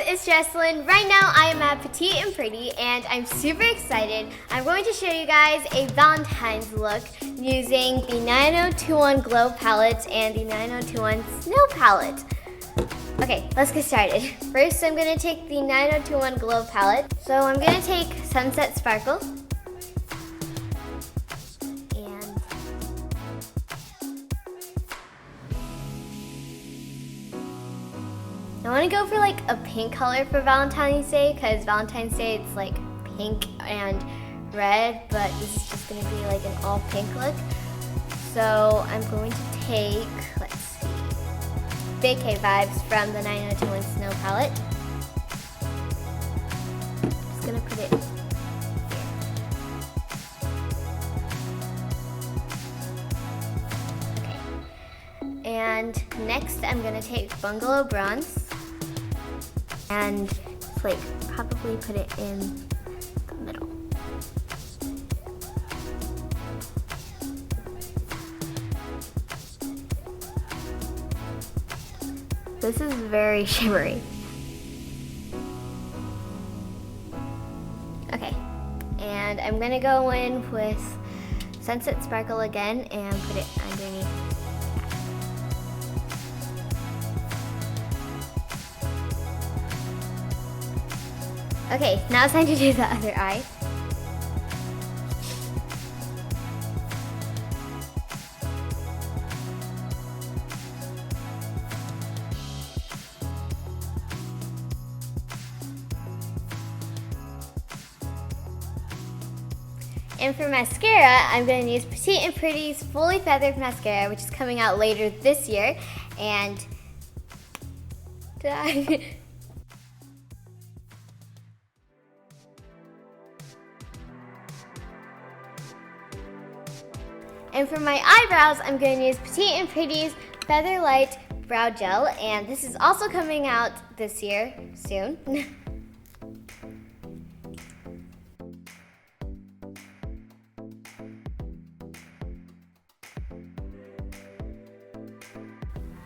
it's Jessalyn. Right now I am at Petite and Pretty and I'm super excited. I'm going to show you guys a Valentine's look using the 9021 Glo palette and the 9021 Snow palette. Okay, let's get started. First, I'm gonna take the 9021 Glo palette. So I'm gonna take Sunset Sparkle. I want to go for like a pink color for Valentine's Day because Valentine's Day it's like pink and red, but this is just going to be like an all pink look. So I'm going to take, let's see, Vacay vibes from the 9021 Snow palette. Just going to put it here. Okay. And next I'm going to take Bungalow bronze. And like probably put it in the middle. This is very shimmery. Okay, and I'm gonna go in with Sunset Sparkle again and put it underneath. Okay, now it's time to do the other eye. And for mascara, I'm going to use Petite and Pretty's Fully Feathered Mascara, which is coming out later this year. And And for my eyebrows, I'm going to use Petite and Pretty's Featherlight Brow Gel, and this is also coming out this year, soon.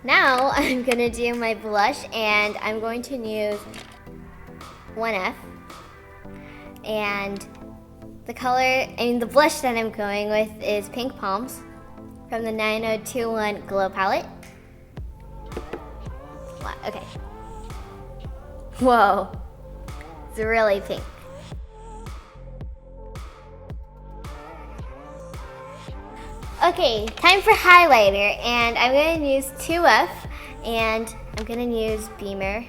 Now I'm going to do my blush, and I'm going to use 1F, and the blush that I'm going with is Pink Palms from the 9021 Glo palette. Okay. Whoa. It's really pink. Okay, time for highlighter, and I'm going to use 2F, and I'm going to use Beamer.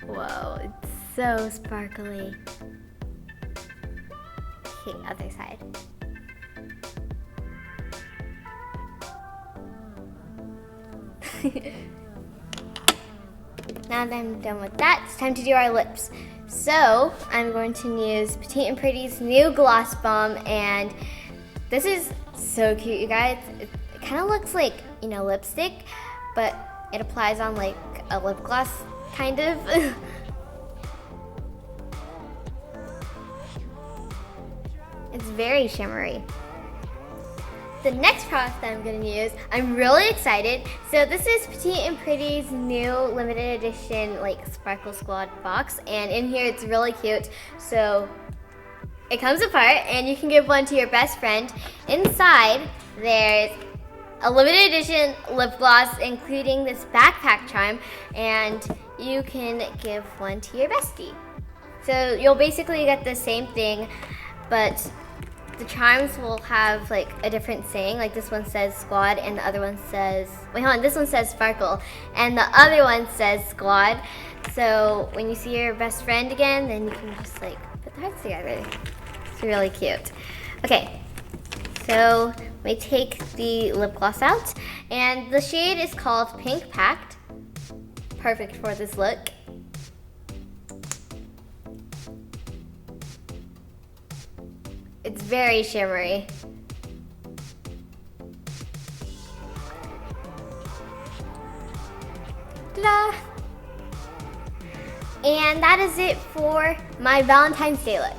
Whoa, it's so sparkly. Okay, other side. Now that I'm done with that, it's time to do our lips. So, I'm going to use Petite and Pretty's new Gloss Balm, and this is so cute, you guys. It kind of looks like, lipstick, but it applies on like a lip gloss, kind of. It's very shimmery. The next product that I'm going to use, I'm really excited. So this is Petite and Pretty's new limited edition like Sparkle Squad box, and in here it's really cute. So it comes apart and you can give one to your best friend. Inside there's a limited edition lip gloss including this backpack charm, and you can give one to your bestie. So you'll basically get the same thing, but the charms will have like a different saying. Like this one says Squad and the other one says, this one says Sparkle and the other one says Squad. So when you see your best friend again, then you can just like put the hearts together. It's really cute. Okay, so we take the lip gloss out, and the shade is called Pink Pact. Perfect for this look. It's very shimmery. Ta-da! And that is it for my Valentine's Day look.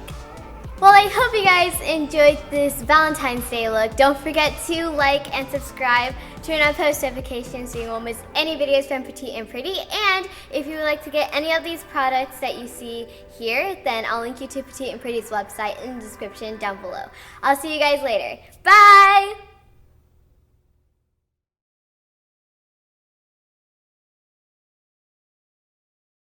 Well, I hope you guys enjoyed this Valentine's Day look. Don't forget to like and subscribe, turn on post notifications so you won't miss any videos from Petite and Pretty. And if you would like to get any of these products that you see here, then I'll link you to Petite and Pretty's website in the description down below. I'll see you guys later. Bye!